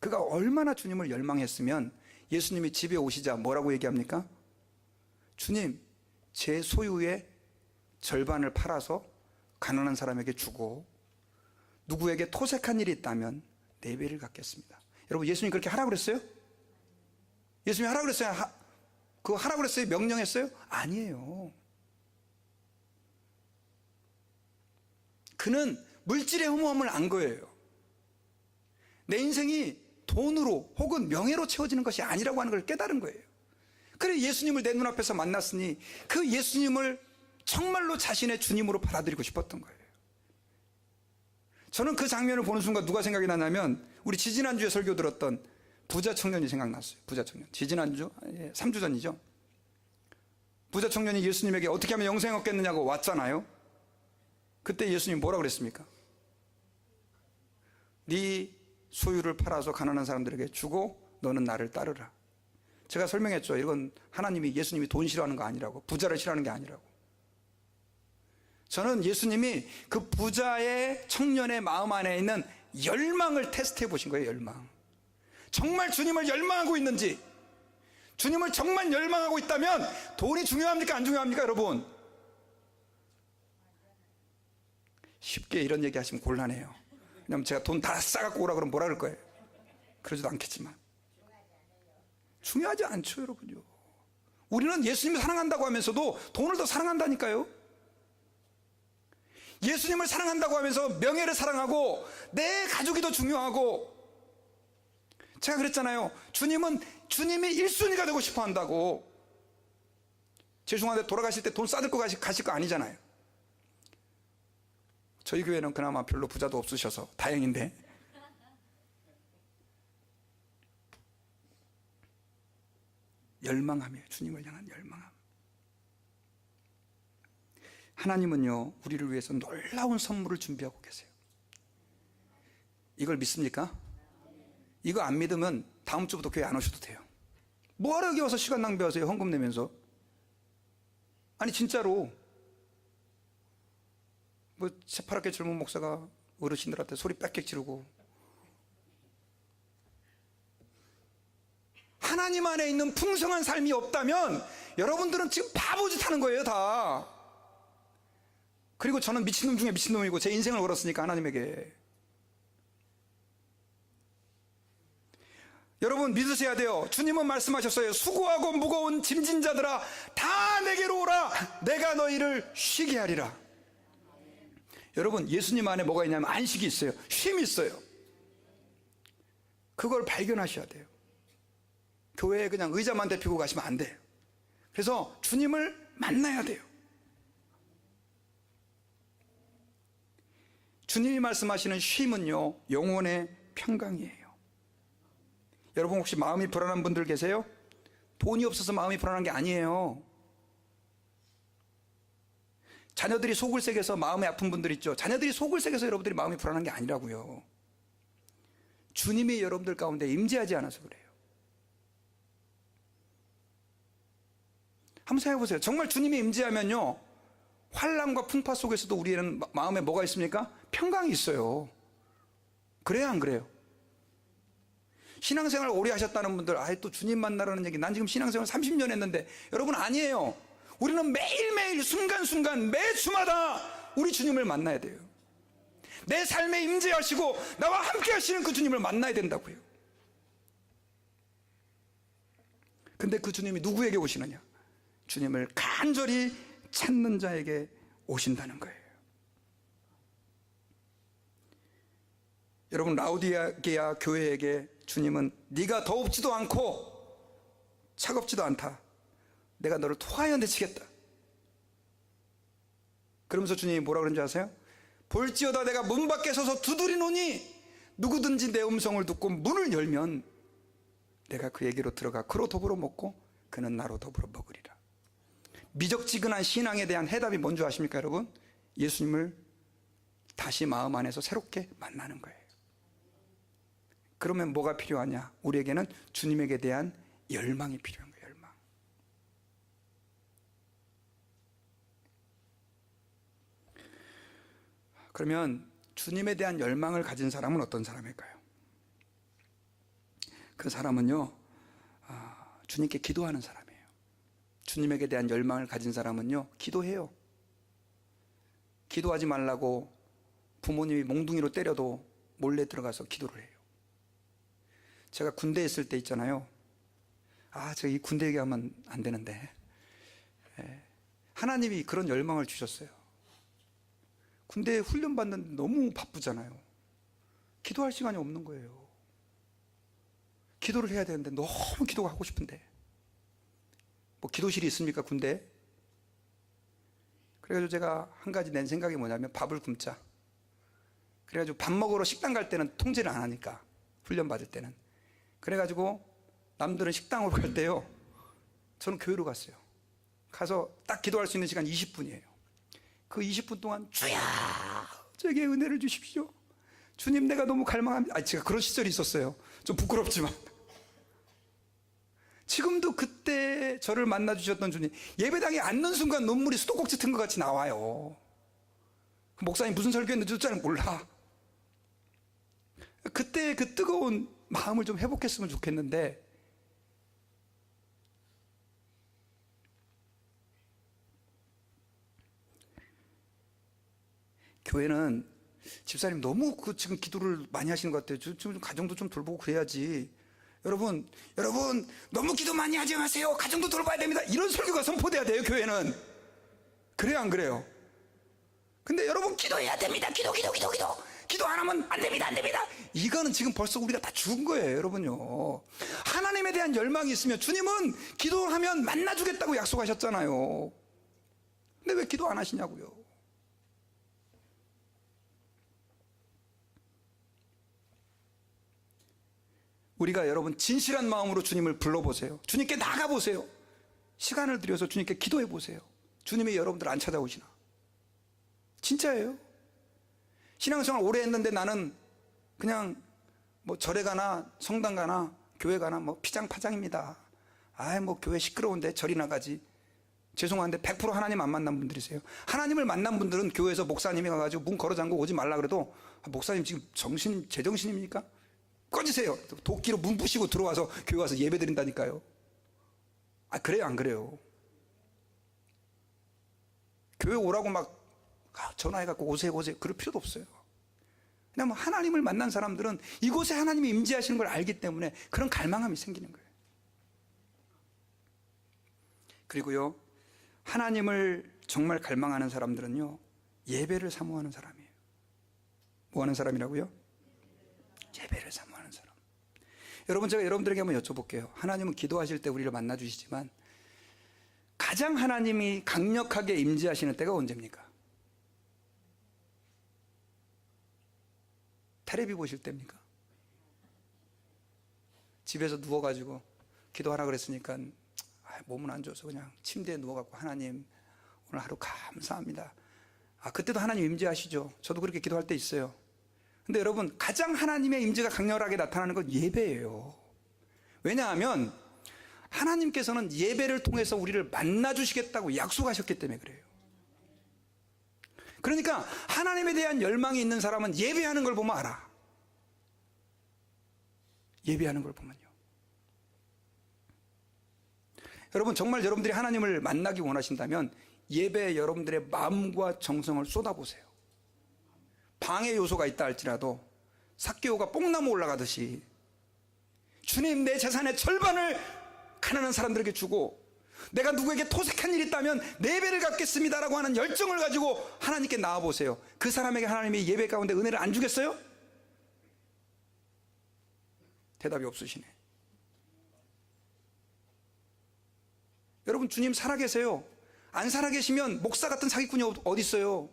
그가 얼마나 주님을 열망했으면 예수님이 집에 오시자 뭐라고 얘기합니까? 주님, 제 소유의 절반을 팔아서 가난한 사람에게 주고 누구에게 토색한 일이 있다면 4배를 갚겠습니다. 여러분, 예수님 그렇게 하라고 그랬어요? 예수님이 하라고 그랬어요? 그거 하라고 그랬어요? 명령했어요? 아니에요. 그는 물질의 허무함을 안 거예요. 내 인생이 돈으로 혹은 명예로 채워지는 것이 아니라고 하는 걸 깨달은 거예요. 그래 예수님을 내 눈앞에서 만났으니 그 예수님을 정말로 자신의 주님으로 받아들이고 싶었던 거예요. 저는 그 장면을 보는 순간 누가 생각이 나냐면 우리 지지난주에 설교 들었던 부자 청년이 생각났어요. 부자 청년. 지지난주? 3주 전이죠. 부자 청년이 예수님에게 어떻게 하면 영생 얻겠느냐고 왔잖아요. 그때 예수님 뭐라고 그랬습니까? 네 소유를 팔아서 가난한 사람들에게 주고 너는 나를 따르라. 제가 설명했죠. 이건 하나님이, 예수님이 돈 싫어하는 거 아니라고, 부자를 싫어하는 게 아니라고. 저는 예수님이 그 부자의 청년의 마음 안에 있는 열망을 테스트해 보신 거예요. 열망. 정말 주님을 열망하고 있는지, 주님을 정말 열망하고 있다면 돈이 중요합니까? 안 중요합니까? 여러분, 쉽게 이런 얘기 하시면 곤란해요. 왜냐면 제가 돈 다 싸갖고 오라 그러면 뭐라 그럴 거예요. 그러지도 않겠지만 중요하지 않죠, 여러분요. 우리는 예수님을 사랑한다고 하면서도 돈을 더 사랑한다니까요. 예수님을 사랑한다고 하면서 명예를 사랑하고 내 가족이 더 중요하고, 제가 그랬잖아요. 주님이 1순위가 되고 싶어 한다고. 죄송한데 돌아가실 때 돈 싸들고 가실 거 아니잖아요. 저희 교회는 그나마 별로 부자도 없으셔서 다행인데, 열망함이에요. 주님을 향한 열망함. 하나님은요, 우리를 위해서 놀라운 선물을 준비하고 계세요. 이걸 믿습니까? 이거 안 믿으면 다음 주부터 교회 안 오셔도 돼요. 뭐하러 여기 와서 시간 낭비하세요? 헌금 내면서. 아니 진짜로 뭐 새파랗게 젊은 목사가 어르신들한테 소리 빽빽 지르고, 하나님 안에 있는 풍성한 삶이 없다면 여러분들은 지금 바보짓 하는 거예요, 다. 그리고 저는 미친놈 중에 미친놈이고 제 인생을 걸었으니까 하나님에게. 여러분 믿으셔야 돼요. 주님은 말씀하셨어요. 수고하고 무거운 짐진 자들아 다 내게로 오라. 내가 너희를 쉬게 하리라. 여러분, 예수님 안에 뭐가 있냐면 안식이 있어요. 쉼이 있어요. 그걸 발견하셔야 돼요. 교회에 그냥 의자만 대피고 가시면 안 돼요. 그래서 주님을 만나야 돼요. 주님이 말씀하시는 쉼은요, 영혼의 평강이에요. 여러분 혹시 마음이 불안한 분들 계세요? 돈이 없어서 마음이 불안한 게 아니에요. 자녀들이 속을 새겨서 마음이 아픈 분들 있죠. 자녀들이 속을 새겨서 여러분들이 마음이 불안한 게 아니라고요. 주님이 여러분들 가운데 임재하지 않아서 그래요. 한번 생각해 보세요. 정말 주님이 임재하면요, 환난과 풍파 속에서도 우리는 마음에 뭐가 있습니까? 평강이 있어요. 그래요, 안 그래요? 신앙생활 오래 하셨다는 분들, 또 주님 만나라는 얘기, 난 지금 신앙생활 30년 했는데, 여러분 아니에요. 우리는 매일매일 순간순간 매 주마다 우리 주님을 만나야 돼요. 내 삶에 임재하시고 나와 함께 하시는 그 주님을 만나야 된다고요. 근데 그 주님이 누구에게 오시느냐? 주님을 간절히 찾는 자에게 오신다는 거예요. 여러분, 라우디게아 교회에게 주님은 네가 더웁지도 않고 차갑지도 않다. 내가 너를 토하여 내치겠다. 그러면서 주님이 뭐라 그런지 아세요? 볼지어다 내가 문 밖에 서서 두드리노니 누구든지 내 음성을 듣고 문을 열면 내가 그에게로 들어가 그로 더불어 먹고 그는 나로 더불어 먹으리라. 미적지근한 신앙에 대한 해답이 뭔지 아십니까, 여러분? 예수님을 다시 마음 안에서 새롭게 만나는 거예요. 그러면 뭐가 필요하냐? 우리에게는 주님에게 대한 열망이 필요한 거예요. 열망. 그러면 주님에 대한 열망을 가진 사람은 어떤 사람일까요? 그 사람은요, 주님께 기도하는 사람이에요. 주님에게 대한 열망을 가진 사람은요, 기도해요. 기도하지 말라고 부모님이 몽둥이로 때려도 몰래 들어가서 기도를 해요. 제가 군대에 있을 때 있잖아요. 제가 이 군대 얘기하면 안 되는데, 하나님이 그런 열망을 주셨어요. 군대에 훈련 받는데 너무 바쁘잖아요. 기도할 시간이 없는 거예요. 기도를 해야 되는데 너무 기도가 하고 싶은데, 뭐 기도실이 있습니까, 군대에? 그래가지고 제가 한 가지 낸 생각이 뭐냐면 밥을 굶자. 그래가지고 밥 먹으러 식당 갈 때는 통제를 안 하니까, 훈련 받을 때는. 그래가지고 남들은 식당으로 갈 때요, 저는 교회로 갔어요. 가서 딱 기도할 수 있는 시간 20분이에요. 그 20분 동안 주야 저에게 은혜를 주십시오. 주님 내가 너무 갈망합니다. 제가 그런 시절이 있었어요. 좀 부끄럽지만. 지금도 그때 저를 만나 주셨던 주님, 예배당에 앉는 순간 눈물이 수도꼭지 튼 것 같이 나와요. 목사님 무슨 설교했는지 잘 몰라. 그때 그 뜨거운 마음을 좀 회복했으면 좋겠는데, 교회는 집사님 너무 지금 기도를 많이 하시는 것 같아요. 좀 가정도 좀 돌보고 그래야지. 여러분 너무 기도 많이 하지 마세요. 가정도 돌봐야 됩니다. 이런 설교가 선포돼야 돼요, 교회는. 그래요, 안 그래요? 근데 여러분 기도해야 됩니다. 기도 안 하면 안 됩니다. 이거는 지금 벌써 우리가 다 죽은 거예요, 여러분요. 하나님에 대한 열망이 있으면, 주님은 기도하면 만나주겠다고 약속하셨잖아요. 근데 왜 기도 안 하시냐고요. 우리가 여러분 진실한 마음으로 주님을 불러보세요. 주님께 나가보세요. 시간을 들여서 주님께 기도해보세요. 주님이 여러분들 안 찾아오시나? 진짜예요. 신앙생활 오래 했는데 나는 그냥 뭐 절에 가나 성당 가나 교회 가나 뭐 피장파장입니다. 뭐 교회 시끄러운데 절이나 가지. 죄송한데 100% 하나님 안 만난 분들이세요. 하나님을 만난 분들은 교회에서 목사님이 가가지고 문 걸어 잠그고 오지 말라 그래도, 목사님 지금 제정신입니까? 꺼지세요. 도끼로 문 부시고 들어와서 교회 와서 예배 드린다니까요. 그래요, 안 그래요? 교회 오라고 막 전화해갖고 오세요 그럴 필요도 없어요. 그냥 뭐 하나님을 만난 사람들은 이곳에 하나님이 임재하시는 걸 알기 때문에 그런 갈망함이 생기는 거예요. 그리고요, 하나님을 정말 갈망하는 사람들은요, 예배를 사모하는 사람이에요. 뭐 하는 사람이라고요? 예배를 사모하는 사람. 여러분, 제가 여러분들에게 한번 여쭤볼게요. 하나님은 기도하실 때 우리를 만나 주시지만 가장 하나님이 강력하게 임재하시는 때가 언제입니까? 텔레비 보실 때입니까? 집에서 누워가지고 기도하라 그랬으니까 몸은 안 좋아서 그냥 침대에 누워갖고, 하나님 오늘 하루 감사합니다. 그때도 하나님 임재하시죠. 저도 그렇게 기도할 때 있어요. 근데 여러분, 가장 하나님의 임재가 강렬하게 나타나는 건 예배예요. 왜냐하면 하나님께서는 예배를 통해서 우리를 만나주시겠다고 약속하셨기 때문에 그래요. 그러니까 하나님에 대한 열망이 있는 사람은 예배하는 걸 보면 알아. 예배하는 걸 보면요. 여러분, 정말 여러분들이 하나님을 만나기 원하신다면 예배에 여러분들의 마음과 정성을 쏟아보세요. 방해 요소가 있다 할지라도 삭개오가 뽕나무 올라가듯이, 주님 내 재산의 절반을 가난한 사람들에게 주고, 내가 누구에게 토색한 일이 있다면 4배를 갚겠습니다라고 하는 열정을 가지고 하나님께 나와보세요. 그 사람에게 하나님이 예배 가운데 은혜를 안 주겠어요? 대답이 없으시네. 여러분, 주님 살아계세요. 안 살아계시면 목사 같은 사기꾼이 어디 있어요?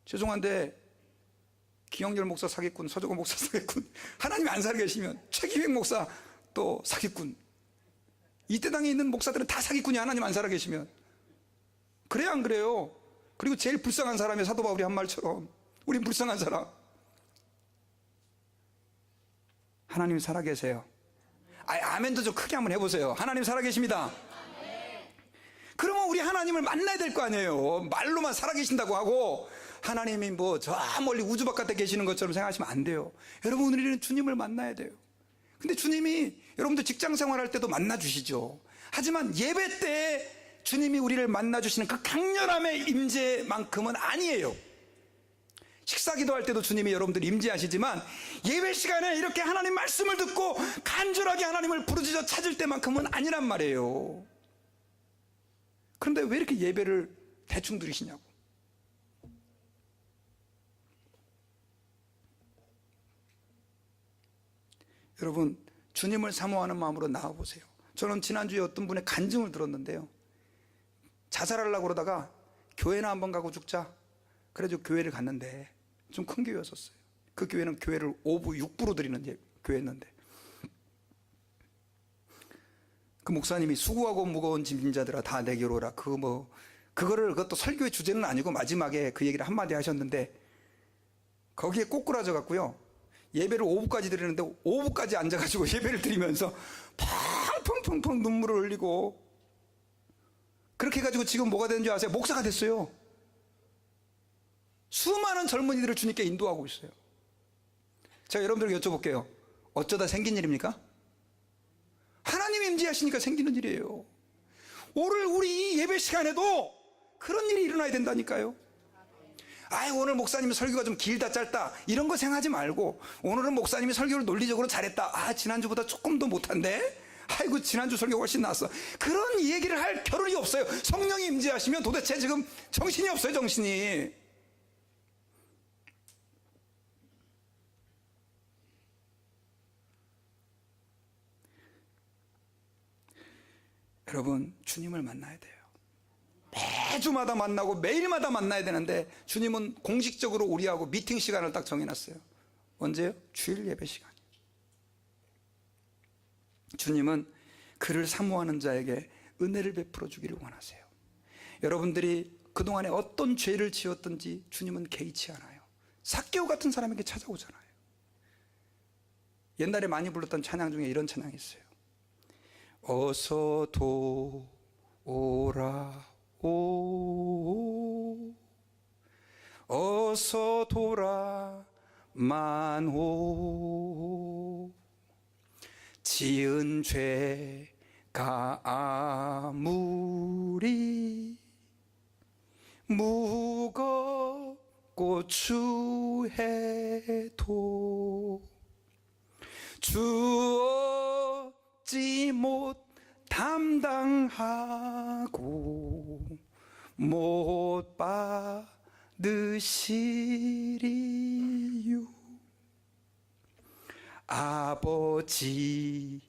죄송한데 기영렬 목사 사기꾼, 서정호 목사 사기꾼, 하나님이 안 살아계시면 최기획 목사 또 사기꾼, 이때당에 있는 목사들은 다 사기꾼이, 하나님 안 살아계시면. 그래요, 안 그래요? 그리고 제일 불쌍한 사람이 사도 바울이 한 말처럼, 우린 불쌍한 사람. 하나님 살아계세요. 아멘도 좀 크게 한번 해보세요. 하나님 살아계십니다. 그러면 우리 하나님을 만나야 될 거 아니에요. 말로만 살아계신다고 하고 하나님이 뭐 저 멀리 우주 바깥에 계시는 것처럼 생각하시면 안 돼요. 여러분, 우리는 주님을 만나야 돼요. 근데 주님이 여러분들 직장 생활할 때도 만나 주시죠. 하지만 예배 때 주님이 우리를 만나 주시는 그 강렬함의 임재만큼은 아니에요. 식사 기도할 때도 주님이 여러분들 임재하시지만 예배 시간에 이렇게 하나님 말씀을 듣고 간절하게 하나님을 부르짖어 찾을 때만큼은 아니란 말이에요. 그런데 왜 이렇게 예배를 대충 드리시냐고. 여러분, 주님을 사모하는 마음으로 나와보세요. 저는 지난주에 어떤 분의 간증을 들었는데요, 자살하려고 그러다가 교회나 한번 가고 죽자. 그래서 교회를 갔는데 좀 큰 교회였었어요. 그 교회는 교회를 5부 6부로 드리는 교회였는데, 그 목사님이 수고하고 무거운 짐진 자들아 다 내게로 오라. 그것도 설교의 주제는 아니고 마지막에 그 얘기를 한마디 하셨는데, 거기에 꼬꾸라져 갖고요, 예배를 5부까지 드리는데 5부까지 앉아가지고 예배를 드리면서 펑펑펑펑 눈물을 흘리고, 그렇게 해가지고 지금 뭐가 되는 줄 아세요? 목사가 됐어요. 수많은 젊은이들을 주님께 인도하고 있어요. 제가 여러분들에게 여쭤볼게요. 어쩌다 생긴 일입니까? 하나님이 임재하시니까 생기는 일이에요. 오늘 우리 이 예배 시간에도 그런 일이 일어나야 된다니까요. 오늘 목사님이 설교가 좀 길다 짧다 이런 거 생각하지 말고, 오늘은 목사님이 설교를 논리적으로 잘했다. 지난주보다 조금 더 못한데? 아이고, 지난주 설교 훨씬 나았어. 그런 얘기를 할 겨를이 없어요. 성령이 임재하시면 도대체 지금 정신이 없어요, 정신이. 여러분, 주님을 만나야 돼요. 매주마다 만나고 매일마다 만나야 되는데, 주님은 공식적으로 우리하고 미팅 시간을 딱 정해놨어요. 언제요? 주일 예배 시간이에요. 주님은 그를 사모하는 자에게 은혜를 베풀어 주기를 원하세요. 여러분들이 그동안에 어떤 죄를 지었든지 주님은 개의치 않아요. 삭개오 같은 사람에게 찾아오잖아요. 옛날에 많이 불렀던 찬양 중에 이런 찬양이 있어요. 어서 돌아오오, 어서 돌아만오, 지은 죄가 아무리 무겁고 추해도 주 어찌 못 담당하고 못 받으시리유. 아버지의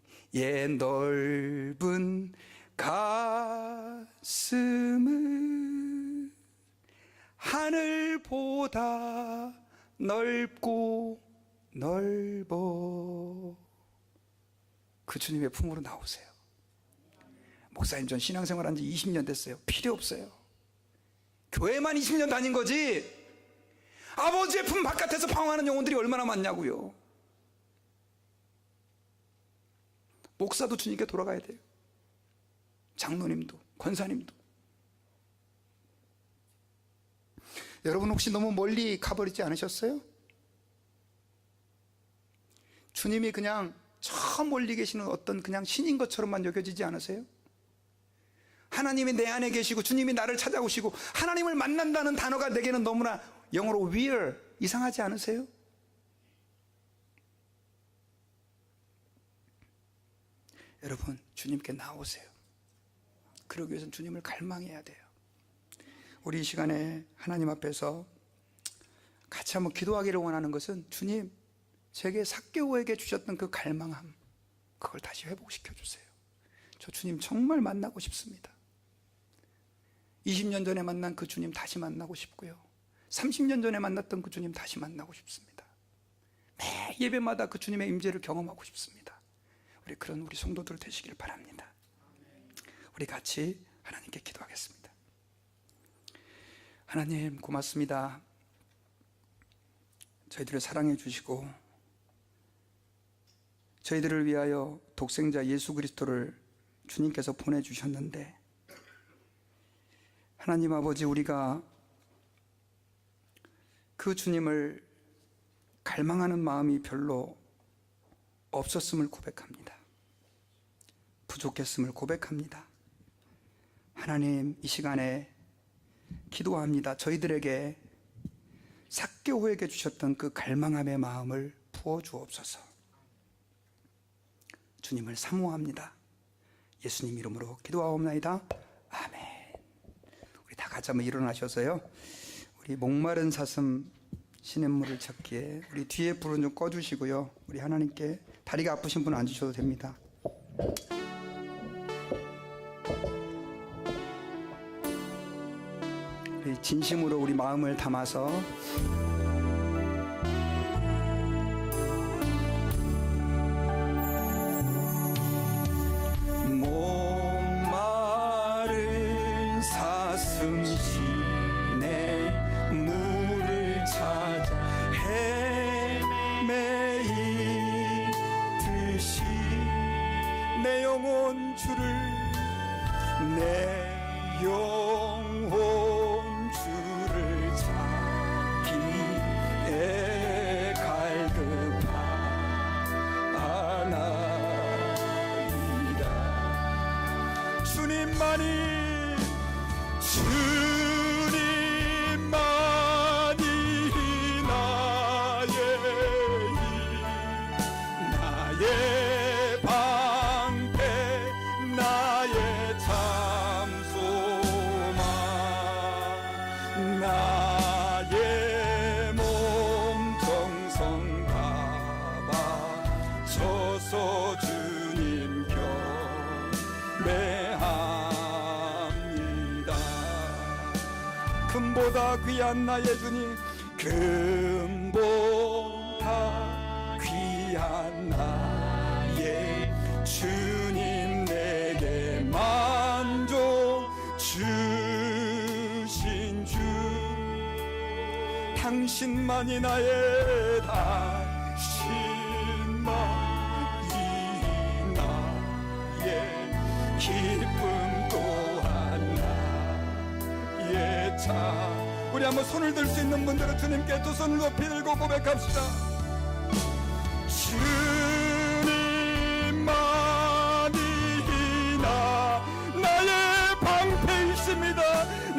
넓은 가슴은 하늘보다 넓고 넓어. 그 주님의 품으로 나오세요. 목사님, 전 신앙생활 한 지 20년 됐어요. 필요 없어요. 교회만 20년 다닌 거지, 아버지의 품 바깥에서 방황하는 영혼들이 얼마나 많냐고요. 목사도 주님께 돌아가야 돼요. 장로님도, 권사님도. 여러분, 혹시 너무 멀리 가버리지 않으셨어요? 주님이 그냥 저 멀리 계시는 어떤 그냥 신인 것처럼만 여겨지지 않으세요? 하나님이 내 안에 계시고 주님이 나를 찾아오시고 하나님을 만난다는 단어가 내게는 너무나 영어로 weird, 이상하지 않으세요? 여러분, 주님께 나오세요. 그러기 위해서는 주님을 갈망해야 돼요. 우리 이 시간에 하나님 앞에서 같이 한번 기도하기를 원하는 것은, 주님, 제게 삭개오에게 주셨던 그 갈망함, 그걸 다시 회복시켜 주세요. 저 주님 정말 만나고 싶습니다. 20년 전에 만난 그 주님 다시 만나고 싶고요, 30년 전에 만났던 그 주님 다시 만나고 싶습니다. 매 예배마다 그 주님의 임재를 경험하고 싶습니다. 그런 우리 성도들 되시길 바랍니다. 우리 같이 하나님께 기도하겠습니다. 하나님, 고맙습니다. 저희들을 사랑해 주시고 저희들을 위하여 독생자 예수 그리스도를 주님께서 보내주셨는데, 하나님 아버지, 우리가 그 주님을 갈망하는 마음이 별로 없었음을 고백합니다. 부족했음을 고백합니다. 하나님, 이 시간에 기도합니다. 저희들에게 삭개오에게 주셨던 그 갈망함의 마음을 부어주옵소서. 주님을 사모합니다. 예수님 이름으로 기도하옵나이다. 아멘. 우리 다 같이 한번 일어나셔서요, 우리 목마른 사슴 시냇물을 찾기에 우리 뒤에 불은 좀 꺼주시고요, 우리 하나님께, 다리가 아프신 분은 앉으셔도 됩니다. 진심으로 우리 마음을 담아서 목마른 사슴 시내 물을 찾아 헤매이듯이 내 영혼 주를 내 영혼 주를 찾기에 갈급하나이다. 주님만이 나의 방패 나의 참소망 나의 몸 정성 다 바쳐서 주님 경배합니다. 금보다 귀한 나의 주님, 금보다 귀한 나의 주님, 내게 만족 주신 주, 당신만이 나의 당신만이 나의 기쁨 또한 나의 차. 우리 한번 손을 들 수 있는 분들은 주님께 두 손을 높이 들고 고백합시다. 주님만이 나의 방패이십니다.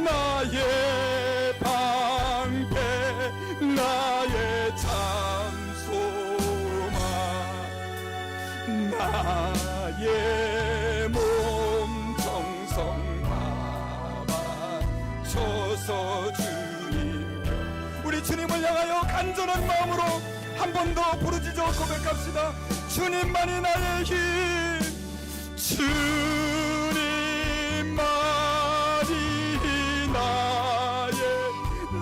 나의 방패 나의 참소망 나의 몸 정성 다바쳐서 주님 편. 우리 주님을 향하여 간절한 마음으로 한 번 더 부르짖어 고백합시다. 주님만이 나의 힘, 주님만이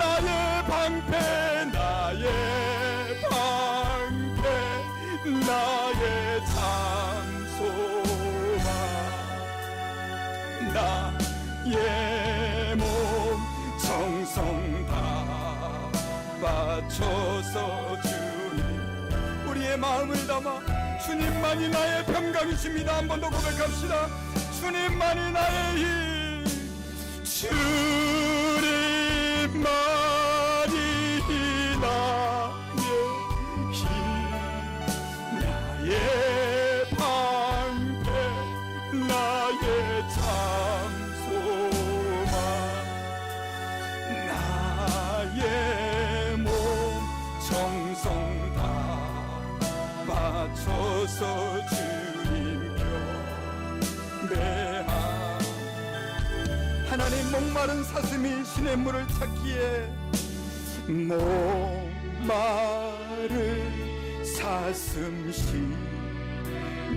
나의 방패 나의 방패 나의 참소망 나의 몸 정성 다 바쳐서 주님, 우리의 마음을 담아 주님만이 나의 평강이십니다. 한 번 더 고백합시다. 주님만이 나의 힘, 주님만이 나의 힘, 나의 방패 나의 참소망 나의 몸 정성 다 바쳐서 주님 경배하. 하나님, 목마른 사슴이 시냇물을 찾기에 목마른 사슴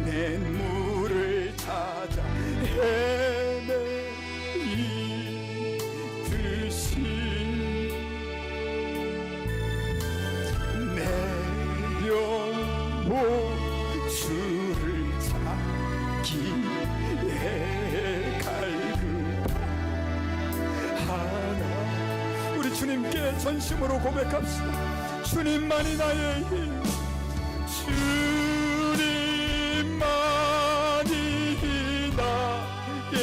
시냇물을 찾아 헤매이듯이 내 영혼 주를 찾기에 갈급하나. 우리 주님께 전심으로 고백합시다. 주님만이 나의 힘, 주님만이 나의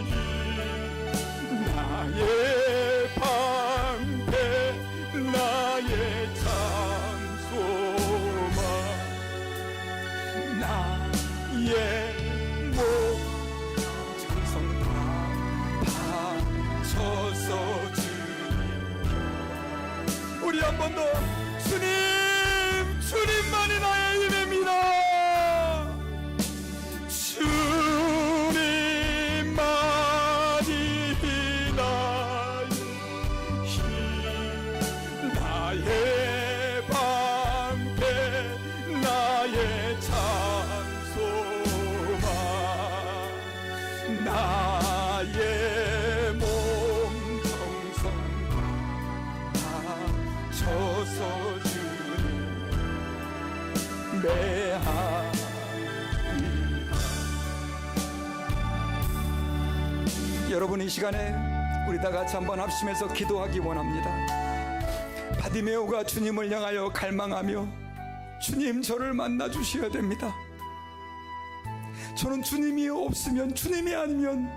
힘, 나의 방패 나의 참소망 나의 몸 정성 다 바쳐서 주님. 우리 한 번 더. 주님만이 나의 힘입니다. 주님만이 나의 힘, 나의 방패 나의 참소망 나의 몸 정성 여러분, 이 시간에 우리 다 같이 한번 합심해서 기도하기 원합니다. 바디메오가 주님을 향하여 갈망하며, 주님, 저를 만나 주셔야 됩니다. 저는 주님이 없으면, 주님이 아니면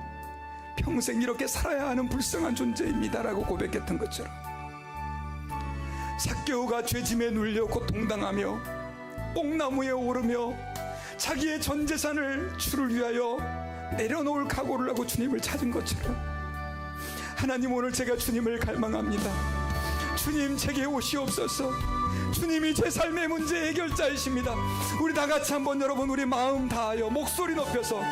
평생 이렇게 살아야 하는 불쌍한 존재입니다 라고 고백했던 것처럼, 삭개오가 죄짐에 눌려 고통당하며 뽕나무에 오르며 자기의 전 재산을 주를 위하여 내려놓을 각오를 하고 주님을 찾은 것처럼, 하나님, 오늘 제가 주님을 갈망합니다. 주님, 제게 오시옵소서. 주님이 제 삶의 문제 해결자이십니다. 우리 다 같이 한번, 여러분, 우리 마음 다하여 목소리 높여서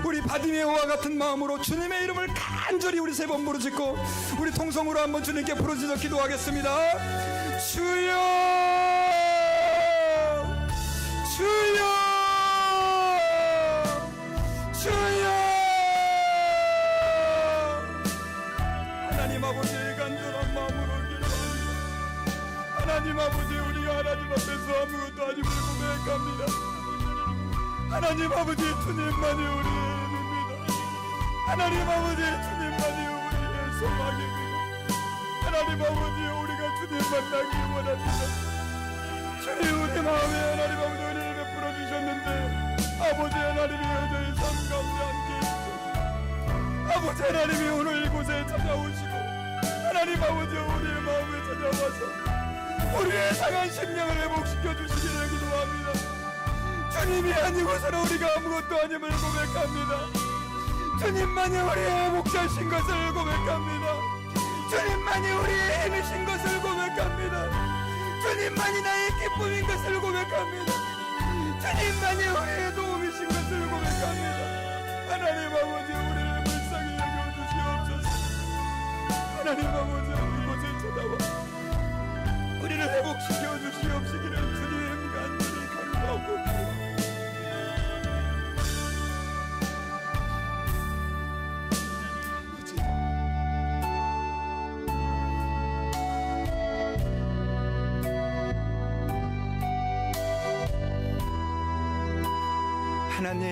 우리 바디메오와 같은 마음으로 주님의 이름을 간절히 우리 세 번 부르짖고 우리 통성으로 한번 주님께 부르짖어 기도하겠습니다. 주여, 주여, 주여. 하나님 아버지, 간절한 마음으로 기도합니다. 하나님 아버지, 우리가 하나님 앞에서 아무것도 아님을 고백합니다. 하나님 아버지, 주님만이 우리의 힘입니다. 하나님 아버지, 주님만이 우리의 소망입니다. 하나님 아버지, 우리가 주님 만나기 원합니다. 주님, 우리 마음에 하나님 아버지 은혜를 베풀어 주셨는데, 아버지 하나님이 여전히 삶 가운데 함께 해주셔서, 아버지 하나님이 오늘 이곳에 찾아오시고, 하나님 아버지 우리의 마음에 찾아와서 우리의 상한 심령을 회복시켜 주시기를 기도합니다. 주님이 아니고서는 우리가 아무것도 아님을 고백합니다. 주님만이 우리의 목자신 것을 고백합니다. 주님만이 우리의 힘이신 것을 고백합니다. 주님만이 나의 기쁨인 것을 고백합니다. 주님만이 우리의 도움이신 것을 고백합니다. 하나님 아버지, 우리를 불쌍히 여겨주시옵소서. 하나님 아버지, 이곳에 쳐다봐 우리를 회복시켜 주시옵시기를 주님 간절히 간구하옵고, 하나님,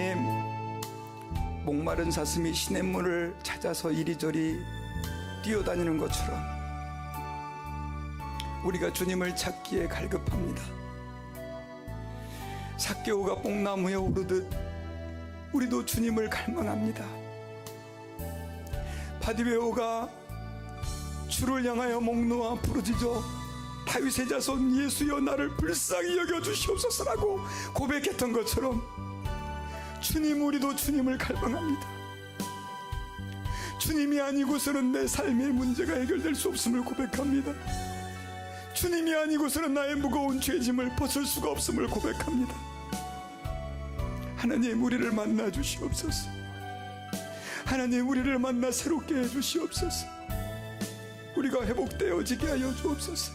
목마른 사슴이 시냇물을 찾아서 이리저리 뛰어다니는 것처럼 우리가 주님을 찾기에 갈급합니다. 삭개오가 뽕나무에 오르듯 우리도 주님을 갈망합니다. 바디메오가 주를 향하여 목 놓아 부르짖어 다윗의 자손 예수여, 나를 불쌍히 여겨 주시옵소서라고 고백했던 것처럼, 주님, 우리도 주님을 갈망합니다. 주님이 아니고서는 내 삶의 문제가 해결될 수 없음을 고백합니다. 주님이 아니고서는 나의 무거운 죄짐을 벗을 수가 없음을 고백합니다. 하나님, 우리를 만나 주시옵소서. 하나님, 우리를 만나 새롭게 해 주시옵소서. 우리가 회복되어지게 하여 주옵소서.